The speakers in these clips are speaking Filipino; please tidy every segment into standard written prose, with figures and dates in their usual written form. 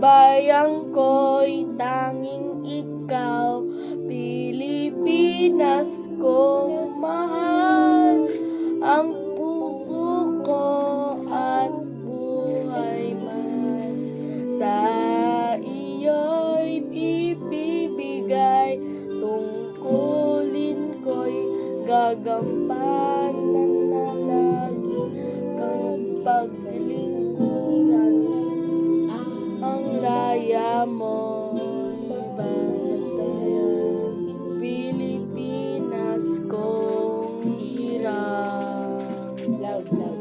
bayan ko'y tanging ikaw, Pilipinas kong mahal. Ang puso ko at buhay man sa iyo'y ibibigay. Tungkulin ko'y gagampanan na lagi kang paglingkuran. Ang laya mo'y bantayan, Pilipinas kong hirap. Loud, loud.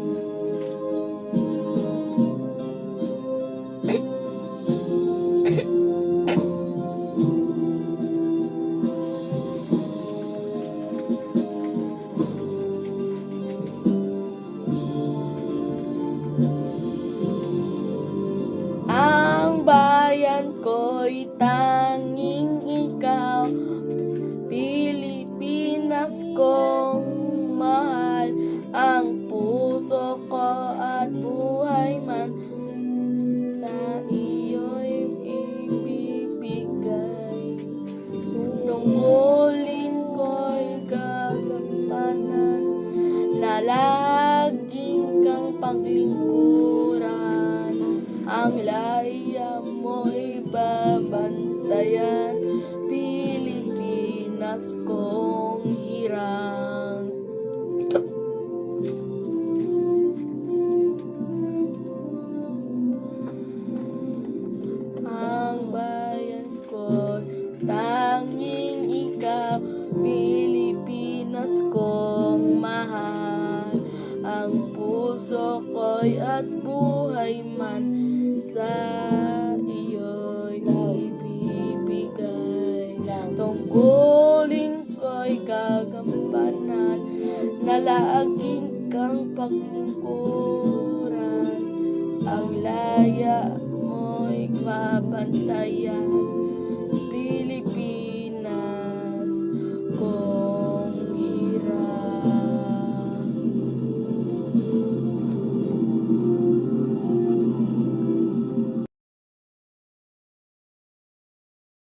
Ang bayan ko'y tanging ikaw, Pilipinas kong mahal. Ang puso ko at buhay man sa iyo'y ibibigay. Tungkulin ko'y gagampanan na laging kang paglingkuran. Ang laya mo'y babantayan, Pilipinas kong hirang. Ang bayan ko, tanging ikaw, Pilipinas kong mahal. Ang puso ko'y at buhay man sa iyo'y ibibigay. Tungkulin ko'y gagampanan na laging kang paglingkuran. Ang laya mo'y babantayan,